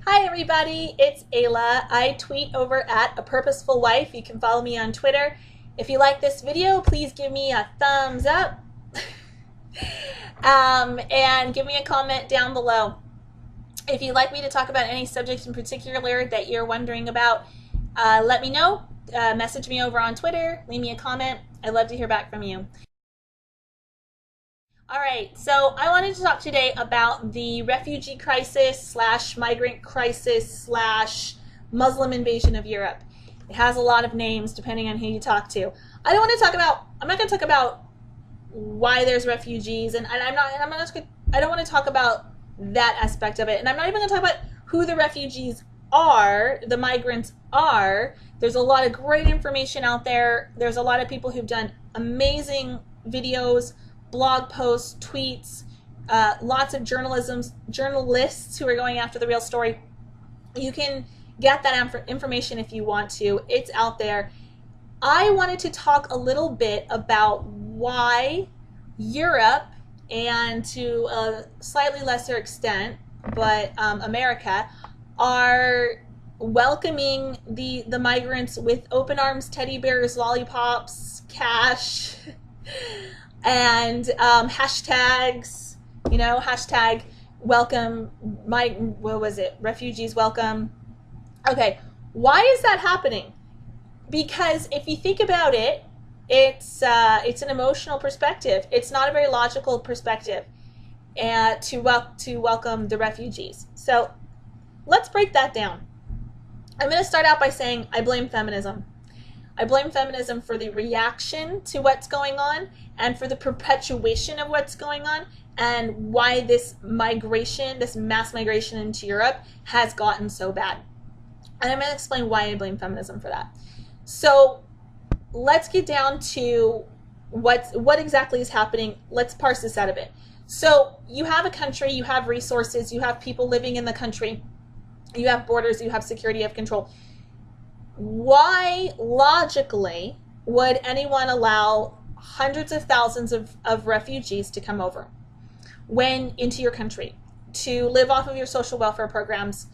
Hi everybody, it's Ayla. I tweet over at A Purposeful Wife. You can follow me on Twitter. If you like this video, please give me a thumbs up and give me a comment down below. If you'd like me to talk about any subject in particular that you're wondering about, let me know. Message me over on Twitter, leave me a comment. I'd love to hear back from you. All right, so I wanted to talk today about the refugee crisis slash migrant crisis slash Muslim invasion of Europe. It has a lot of names depending on who you talk to. I'm not going to talk about why there's refugees, and I don't want to talk about that aspect of it, and I'm not even going to talk about who the refugees are, the migrants are. There's a lot of great information out there. There's a lot of people who've done amazing videos, blog posts, tweets, lots of journalists who are going after the real story. You can get that information if you want to. It's out there. I wanted to talk a little bit about why Europe, and to a slightly lesser extent, but America, are welcoming the migrants with open arms, teddy bears, lollipops, cash, and hashtags, hashtag welcome, refugees welcome. Okay, why is that happening? Because if you think about it, it's an emotional perspective. It's not a very logical perspective to welcome the refugees. So let's break that down. I'm going to start out by saying I blame feminism. I blame feminism for the reaction to what's going on and for the perpetuation of what's going on, and why this mass migration into Europe has gotten so bad. And I'm going to explain why I blame feminism for that. So let's get down to what exactly is happening. Let's parse this out a bit. So you have a country, you have resources, you have people living in the country, you have borders, you have security, you have control. Why, logically, would anyone allow hundreds of thousands of refugees to come over into your country, to live off of your social welfare programs,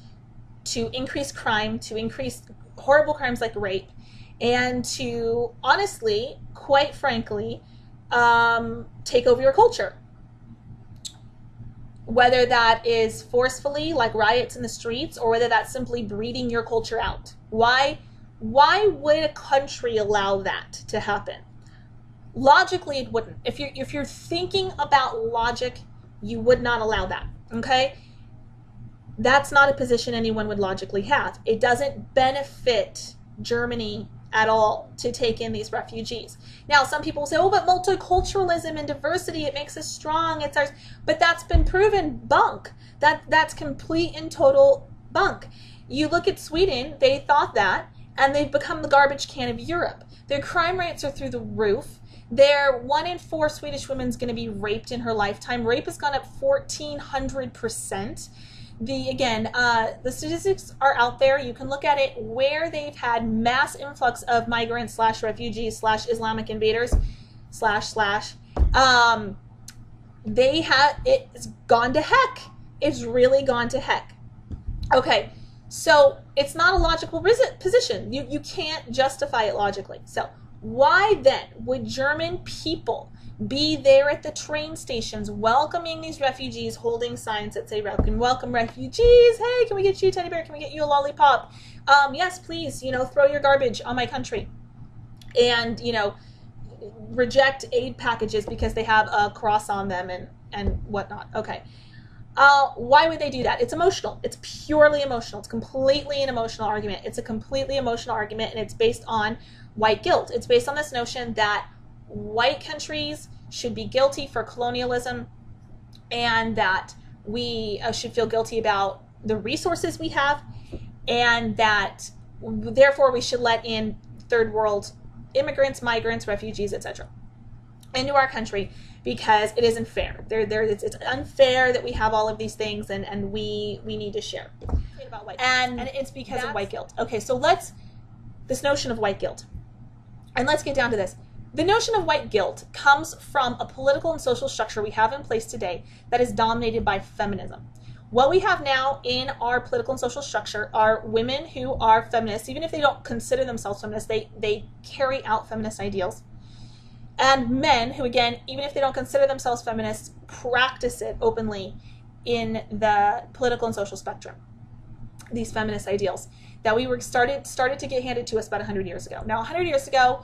to increase crime, to increase horrible crimes like rape, and to, honestly, quite frankly, take over your culture? Whether that is forcefully, like riots in the streets, or whether that's simply breeding your culture out. Why would a country allow that to happen? Logically, it wouldn't. If you're thinking about logic, you would not allow that, okay? That's not a position anyone would logically have. It doesn't benefit Germany at all to take in these refugees. Now, some people say, oh, but multiculturalism and diversity, it makes us strong, it's ours. But that's been proven bunk. That's complete and total bunk. You look at Sweden, they thought that, and they've become the garbage can of Europe. Their crime rates are through the roof. Their 1 in 4 Swedish women is going to be raped in her lifetime. Rape has gone up 1,400%. The statistics are out there. You can look at it where they've had mass influx of migrants slash refugees slash Islamic invaders slash. It's gone to heck. It's really gone to heck. Okay. So it's not a logical position. You can't justify it logically. So why then would German people be there at the train stations welcoming these refugees, holding signs that say welcome refugees, hey, can we get you a teddy bear, can we get you a lollipop, yes please, throw your garbage on my country, and reject aid packages because they have a cross on them and whatnot? Okay. Why would they do that? It's emotional. It's purely emotional. It's completely an emotional argument. It's a completely emotional argument, and it's based on white guilt. It's based on this notion that white countries should be guilty for colonialism, and that we should feel guilty about the resources we have, and that therefore we should let in third world immigrants, migrants, refugees, etc. into our country, because it isn't fair. It's unfair that we have all of these things, and we need to share. And it's because of white guilt. Okay, so this notion of white guilt. And let's get down to this. The notion of white guilt comes from a political and social structure we have in place today that is dominated by feminism. What we have now in our political and social structure are women who are feminists, even if they don't consider themselves feminists, they carry out feminist ideals. And men who, again, even if they don't consider themselves feminists, practice it openly in the political and social spectrum. These feminist ideals that we were started to get handed to us about 100 years ago. Now, 100 years ago,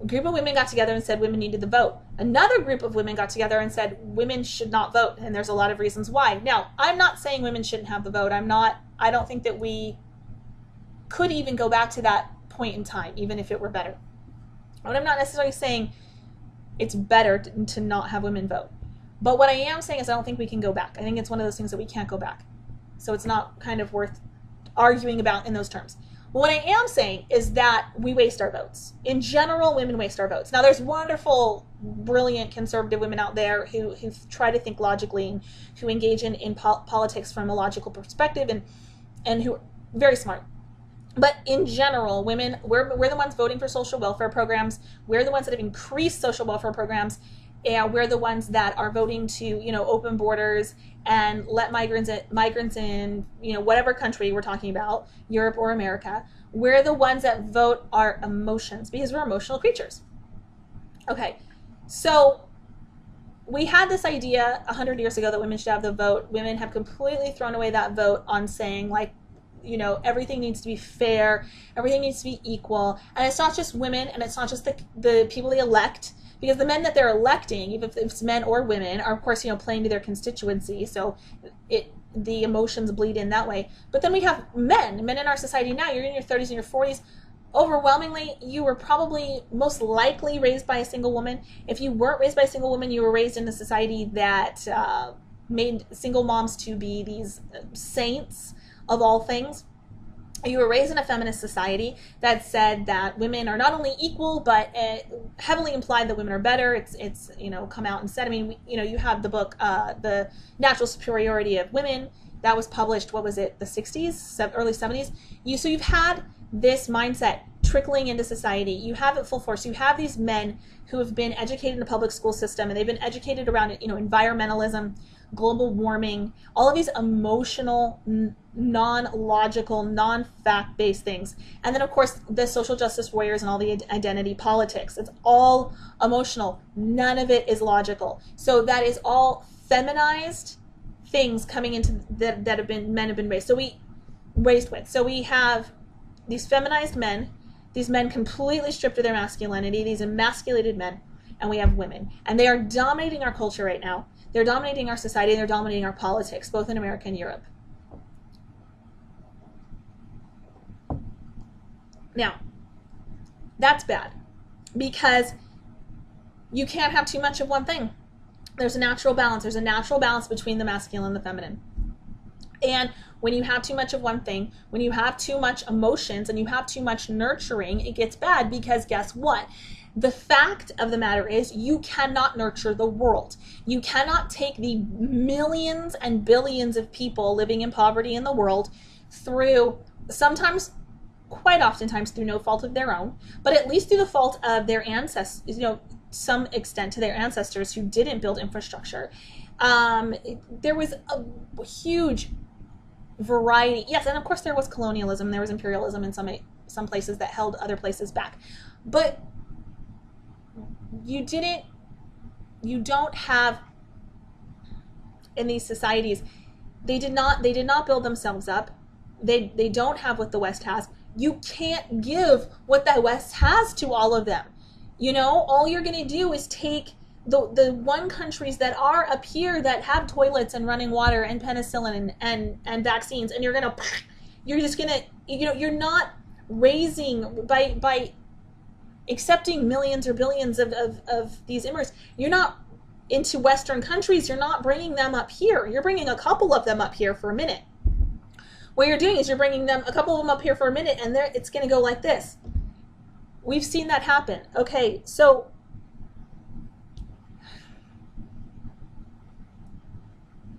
a group of women got together and said women needed the vote. Another group of women got together and said women should not vote, and there's a lot of reasons why. Now, I'm not saying women shouldn't have the vote. I don't think that we could even go back to that point in time, even if it were better. But I'm not necessarily saying it's better to not have women vote. But what I am saying is I don't think we can go back. I think it's one of those things that we can't go back. So it's not kind of worth arguing about in those terms. But what I am saying is that we waste our votes. In general, women waste our votes. Now, there's wonderful, brilliant conservative women out there who try to think logically and who engage in politics from a logical perspective and who are very smart. But in general, women, we're the ones voting for social welfare programs. We're the ones that have increased social welfare programs. And we're the ones that are voting to, open borders and let migrants in, whatever country we're talking about, Europe or America. We're the ones that vote our emotions because we're emotional creatures. Okay, so we had this idea 100 years ago that women should have the vote. Women have completely thrown away that vote on saying, everything needs to be fair, everything needs to be equal. And it's not just women, and it's not just the people they elect. Because the men that they're electing, even if it's men or women, are of course, playing to their constituency. So the emotions bleed in that way. But then we have men in our society now. You're in your 30s and your 40s. Overwhelmingly, you were probably most likely raised by a single woman. If you weren't raised by a single woman, you were raised in a society that made single moms to be these saints of all things. You were raised in a feminist society that said that women are not only equal, but heavily implied that women are better. It's come out and said. I mean, you have the book, The Natural Superiority of Women, that was published. What was it? The 60s, early 70s. So you've had this mindset trickling into society. You have it full force. You have these men who have been educated in the public school system, and they've been educated around environmentalism, global warming, all of these emotional, non-logical, non-fact-based things. And then, of course, the social justice warriors and all the identity politics. It's all emotional. None of it is logical. So that is all feminized things coming into that men have been raised. So we have these feminized men, these men completely stripped of their masculinity, these emasculated men, and we have women. And they are dominating our culture right now. They're dominating our society, and they're dominating our politics, both in America and Europe. Now, that's bad because you can't have too much of one thing. There's a natural balance. There's a natural balance between the masculine and the feminine. And when you have too much of one thing, when you have too much emotions and you have too much nurturing, it gets bad because guess what? The fact of the matter is you cannot nurture the world. You cannot take the millions and billions of people living in poverty in the world through, sometimes, quite oftentimes through no fault of their own, but at least through the fault of their ancestors, some extent to their ancestors who didn't build infrastructure. There was a huge variety. Yes, and of course there was colonialism, there was imperialism in some places that held other places back. But you don't have, in these societies, they did not build themselves up. They don't have what the West has. You can't give what the West has to all of them. All you're going to do is take the one countries that are up here that have toilets and running water and penicillin and vaccines, and you're not raising by accepting millions or billions of these immigrants. You're not into Western countries. You're not bringing them up here. You're bringing a couple of them up here for a minute. What you're doing is you're bringing them, a couple of them up here for a minute, and it's going to go like this. We've seen that happen. Okay, so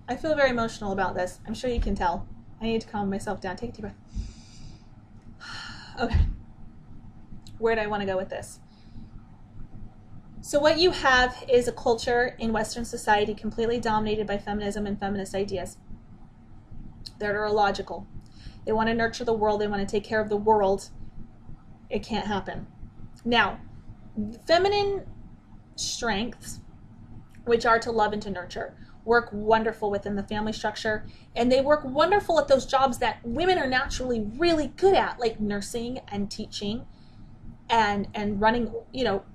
I feel very emotional about this. I'm sure you can tell. I need to calm myself down. Take a deep breath. Okay. Where do I want to go with this? So what you have is a culture in Western society completely dominated by feminism and feminist ideas. They're illogical. They want to nurture the world. They want to take care of the world. It can't happen. Now, feminine strengths, which are to love and to nurture, work wonderful within the family structure, and they work wonderful at those jobs that women are naturally really good at, like nursing and teaching and running,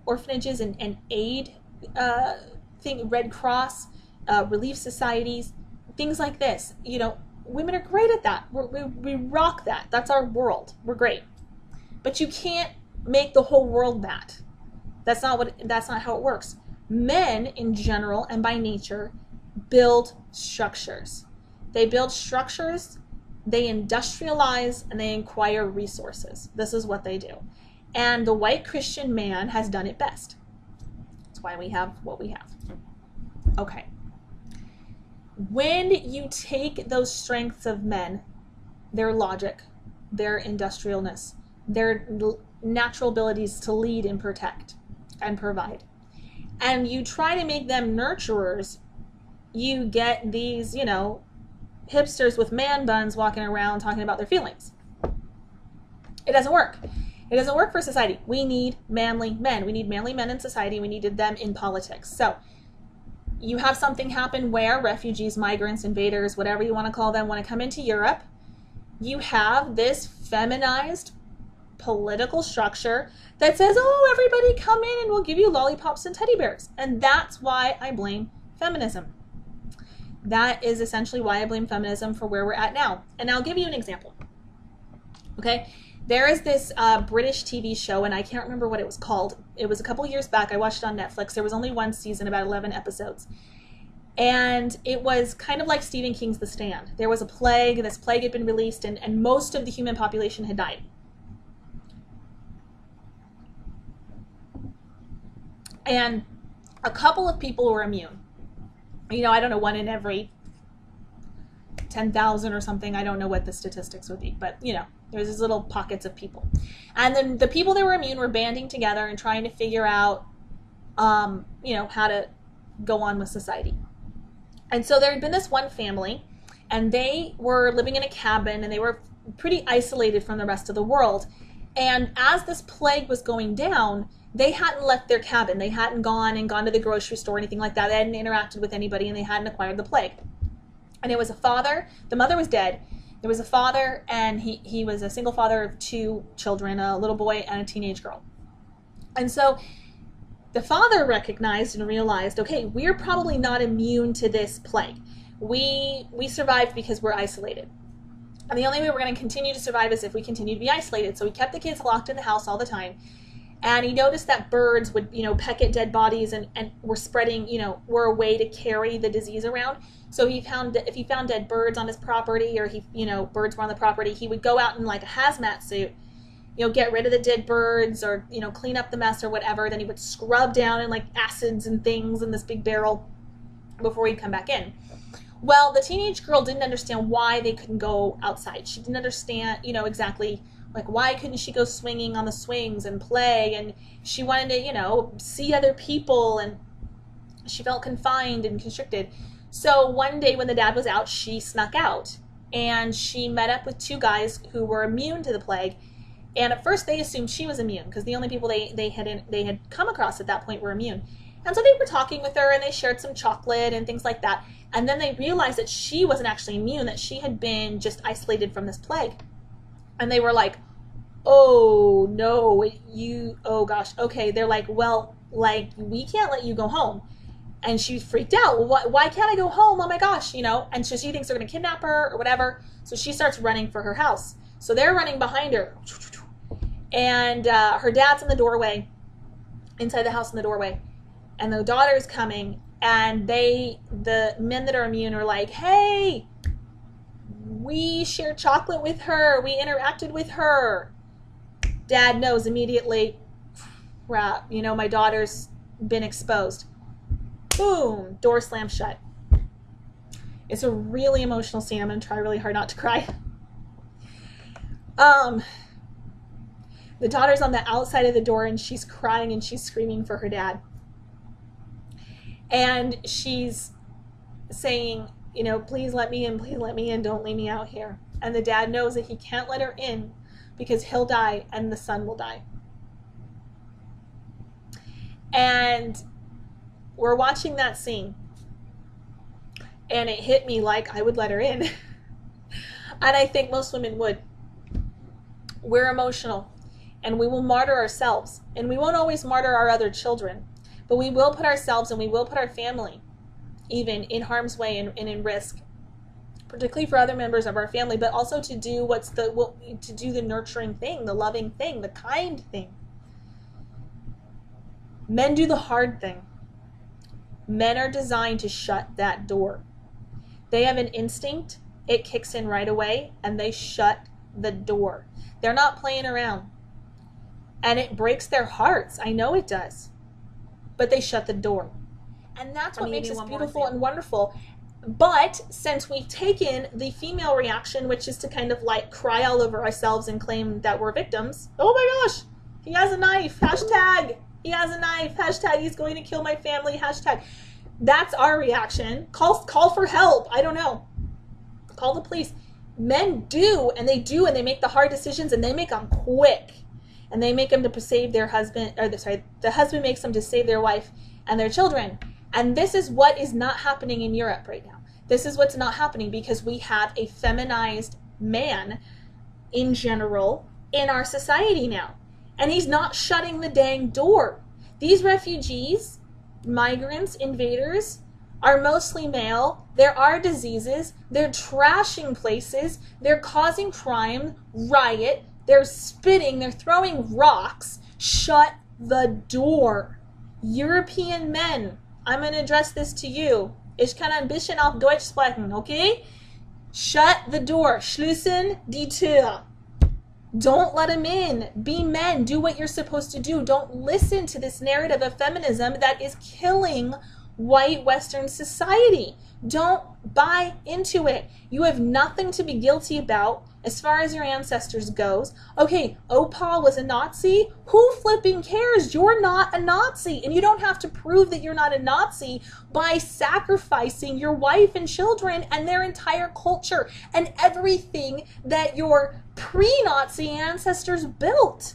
orphanages and aid Red Cross, relief societies, things like this. Women are great at that. We rock that. That's our world. We're great. But you can't make the whole world that. That's not how it works. Men in general and by nature build structures. They build structures, they industrialize, and they acquire resources. This is what they do. And the white Christian man has done it best. That's why we have what we have. Okay. When you take those strengths of men, their logic, their industrialness, their natural abilities to lead and protect and provide, and you try to make them nurturers, you get these, hipsters with man buns walking around talking about their feelings. It doesn't work. It doesn't work for society. We need manly men. We need manly men in society. We needed them in politics. So you have something happen where refugees, migrants, invaders, whatever you want to call them, want to come into Europe. You have this feminized political structure that says, oh, everybody come in and we'll give you lollipops and teddy bears. And that's why I blame feminism. That is essentially why I blame feminism for where we're at now. And I'll give you an example. Okay, there is this British TV show, and I can't remember what it was called. It was a couple years back. I watched it on Netflix. There was only one season, about 11 episodes. And it was kind of like Stephen King's The Stand. There was a plague, and this plague had been released, and most of the human population had died. And a couple of people were immune. I don't know, one in every 10,000 or something. I don't know what the statistics would be, but there's these little pockets of people. And then the people that were immune were banding together and trying to figure out, how to go on with society. And so there had been this one family, and they were living in a cabin, and they were pretty isolated from the rest of the world. And as this plague was going down, they hadn't left their cabin. They hadn't gone to the grocery store or anything like that. They hadn't interacted with anybody, and they hadn't acquired the plague. And it was a father. The mother was dead. There was a father, and he was a single father of 2 children, a little boy and a teenage girl. And so the father recognized and realized, okay, we're probably not immune to this plague. We survived because we're isolated. And the only way we're going to continue to survive is if we continue to be isolated. So he kept the kids locked in the house all the time. And he noticed that birds would, peck at dead bodies and were spreading, were a way to carry the disease around. So he found that if he found dead birds on his property, or birds were on the property, he would go out in like a hazmat suit, get rid of the dead birds, or, clean up the mess or whatever. Then he would scrub down in like acids and things in this big barrel before he'd come back in. Well, the teenage girl didn't understand why they couldn't go outside. She didn't understand, exactly, like, why couldn't she go swinging on the swings and play? And she wanted to, see other people, and she felt confined and constricted. So one day when the dad was out, she snuck out, and she met up with 2 guys who were immune to the plague. And at first they assumed she was immune, because the only people they had come across at that point were immune. And so they were talking with her, and they shared some chocolate and things like that. And then they realized that she wasn't actually immune, that she had been just isolated from this plague. And they were like, oh, no, oh gosh, okay. They're like, well, like, we can't let you go home. And she freaked out. Well, why can't I go home? Oh my gosh, And so she thinks they're going to kidnap her or whatever. So she starts running for her house. So they're running behind her. And her dad's in the doorway, inside the house in the doorway. And the daughter's coming. And the men that are immune are like, hey, we shared chocolate with her. We interacted with her. Dad knows immediately, crap, my daughter's been exposed. Boom, door slammed shut. It's a really emotional scene. I'm going to try really hard not to cry. The daughter's on the outside of the door, and she's crying and she's screaming for her dad. And she's saying, you know, please let me in, don't leave me out here. And the dad knows that he can't let her in because he'll die and the son will die. And we're watching that scene, and it hit me like I would let her in. And I think most women would. We're emotional, and we will martyr ourselves, and we won't always martyr our other children, but we will put ourselves and we will put our family even in harm's way and in risk, particularly for other members of our family, but also to do the nurturing thing, the loving thing, the kind thing. Men do the hard thing. Men are designed to shut that door. They have an instinct, it kicks in right away, and they shut the door. They're not playing around. And it breaks their hearts. I know it does. But they shut the door. And that's what makes us beautiful and wonderful. But since we've taken the female reaction, which is to kind of like cry all over ourselves and claim that we're victims. Oh my gosh, he has a knife. Hashtag, he has a knife. Hashtag, he's going to kill my family. Hashtag. That's our reaction. Call for help. I don't know. Call the police. Men do, and they make the hard decisions, and they make them quick. And they make them to save their husband, the husband makes them to save their wife and their children. And this is what is not happening in Europe right now. This is what's not happening because we have a feminized man in general in our society now. And he's not shutting the dang door. These refugees, migrants, invaders, are mostly male. There are diseases. They're trashing places. They're causing crime, riot. They're spitting. They're throwing rocks. Shut the door. European men, I'm going to address this to you. Ich kann ein bisschen auf Deutsch sprechen, okay? Shut the door. Schließen die Tür. Don't let them in. Be men. Do what you're supposed to do. Don't listen to this narrative of feminism that is killing white Western society. Don't buy into it. You have nothing to be guilty about as far as your ancestors goes. Okay, Opa was a Nazi. Who flipping cares? You're not a Nazi. And you don't have to prove that you're not a Nazi by sacrificing your wife and children and their entire culture and everything that your pre-Nazi ancestors built.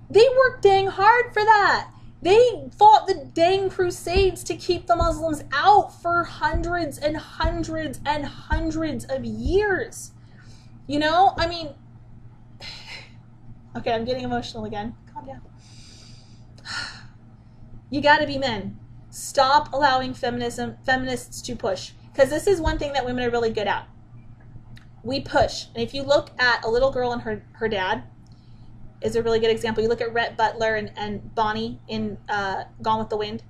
They worked dang hard for that. They fought the dang crusades to keep the Muslims out for hundreds and hundreds and hundreds of years. You know, I mean, okay, I'm getting emotional again. Calm down. You gotta be men. Stop allowing feminists to push. Because this is one thing that women are really good at. We push. And if you look at a little girl and her dad, is a really good example. You look at Rhett Butler and Bonnie in Gone with the Wind.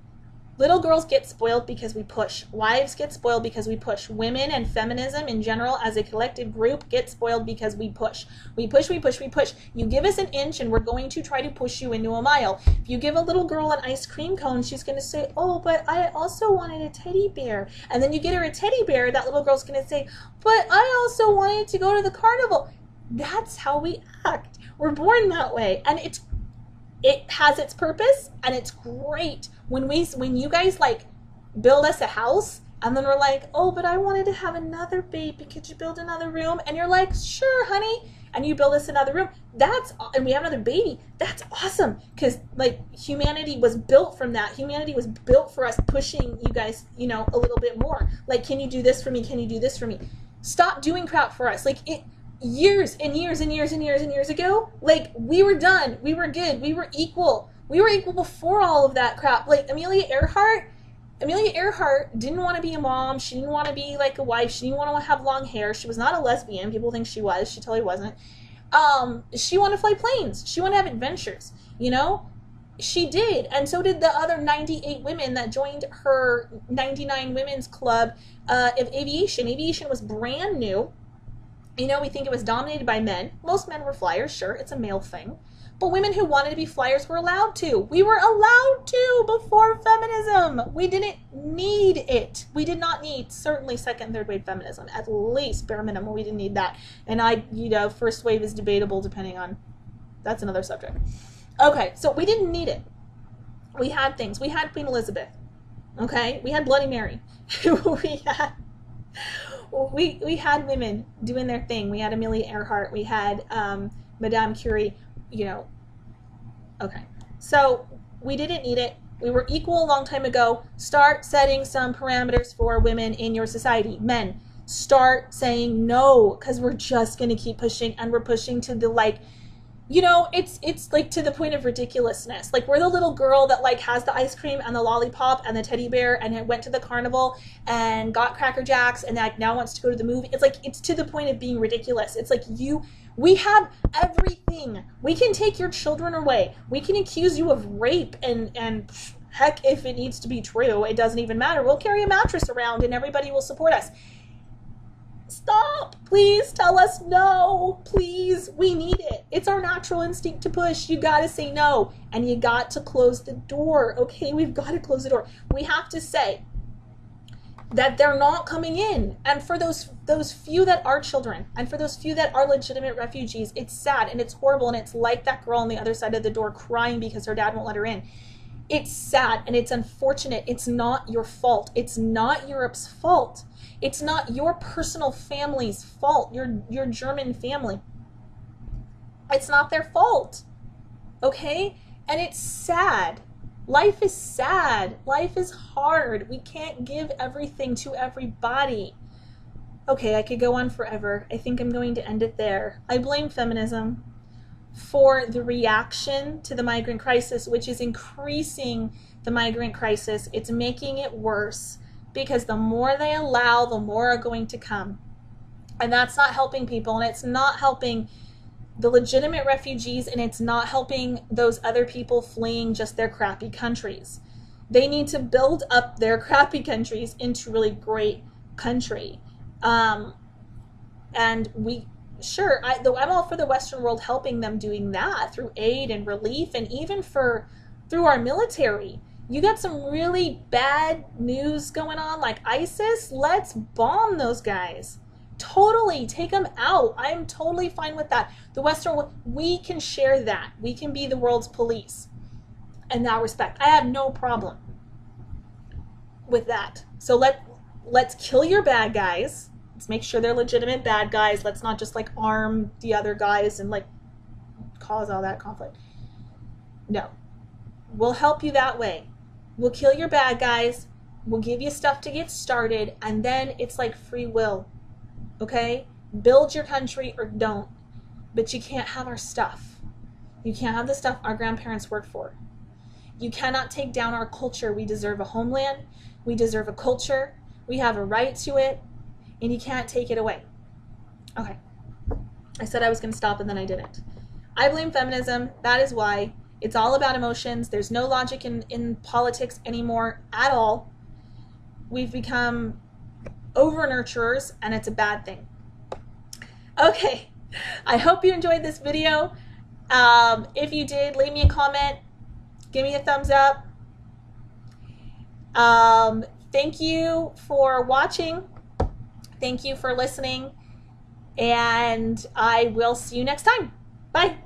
Little girls get spoiled because we push. Wives get spoiled because we push. Women and feminism in general as a collective group get spoiled because we push. We push, we push, we push. You give us an inch and we're going to try to push you into a mile. If you give a little girl an ice cream cone, she's going to say, oh, but I also wanted a teddy bear. And then you get her a teddy bear, that little girl's going to say, but I also wanted to go to the carnival. That's how we act. We're born that way. And it has its purpose and it's great. When you guys like build us a house and then we're like, oh, but I wanted to have another baby. Could you build another room? And you're like, sure, honey. And you build us another room. And we have another baby. That's awesome. Because like humanity was built from that. Humanity was built for us pushing you guys, you know, a little bit more. Like, can you do this for me? Can you do this for me? Stop doing crap for us. Like years and years and years and years and years ago, like we were done. We were good. We were equal. We were equal before all of that crap. Like Amelia Earhart didn't want to be a mom. She didn't want to be like a wife. She didn't want to have long hair. She was not a lesbian. People think she was. She totally wasn't. She wanted to fly planes. She wanted to have adventures, you know? She did. And so did the other 98 women that joined her 99 Women's Club of aviation. Aviation was brand new. You know, we think it was dominated by men. Most men were flyers, sure. It's a male thing. But women who wanted to be flyers were allowed to. We were allowed to before feminism. We didn't need it. We did not need certainly second and third wave feminism. At least bare minimum, we didn't need that. And first wave is debatable depending on, that's another subject. Okay, so we didn't need it. We had things. We had Queen Elizabeth. Okay, we had Bloody Mary. We had women doing their thing. We had Amelia Earhart. We had Madame Curie. You know, okay. So we didn't need it. We were equal a long time ago. Start setting some parameters for women in your society. Men, start saying no, because we're just going to keep pushing, and we're pushing to the like, you know, it's like to the point of ridiculousness. Like, we're the little girl that like has the ice cream and the lollipop and the teddy bear and it went to the carnival and got Cracker Jacks and like now wants to go to the movie. It's like, it's to the point of being ridiculous. It's like, we have everything. We can take your children away. We can accuse you of rape and heck, if it needs to be true, it doesn't even matter. We'll carry a mattress around and everybody will support us. Stop. Please tell us no. Please. We need it. It's our natural instinct to push. You got to say no. And you got to close the door. Okay, we've got to close the door. We have to say that they're not coming in. And for those few that are children, and for those few that are legitimate refugees, it's sad and it's horrible, and it's like that girl on the other side of the door crying because her dad won't let her in. It's sad and it's unfortunate. It's not your fault. It's not Europe's fault. It's not your personal family's fault, your German family. It's not their fault, okay? And it's sad. Life is sad. Life is hard. We can't give everything to everybody. Okay, I could go on forever. I think I'm going to end it there. I blame feminism for the reaction to the migrant crisis, which is increasing the migrant crisis. It's making it worse, because the more they allow, the more are going to come. And that's not helping people, and it's not helping the legitimate refugees, and it's not helping those other people fleeing just their crappy countries. They need to build up their crappy countries into really great country. And sure, I'm all for the Western world helping them doing that through aid and relief, and even through our military. You got some really bad news going on, like ISIS. Let's bomb those guys. Totally take them out. I'm totally fine with that. The Western world, we can share that. We can be the world's police in that respect. I have no problem with that. So let's kill your bad guys. Let's make sure they're legitimate bad guys. Let's not just like arm the other guys and like cause all that conflict. No. We'll help you that way. We'll kill your bad guys. We'll give you stuff to get started. And then it's like free will. Okay? Build your country or don't. But you can't have our stuff. You can't have the stuff our grandparents worked for. You cannot take down our culture. We deserve a homeland. We deserve a culture. We have a right to it. And you can't take it away. Okay. I said I was going to stop and then I didn't. I blame feminism. That is why. It's all about emotions. There's no logic in politics anymore at all. We've become over-nurturers, and it's a bad thing. Okay. I hope you enjoyed this video. If you did, leave me a comment. Give me a thumbs up. Thank you for watching. Thank you for listening. And I will see you next time. Bye.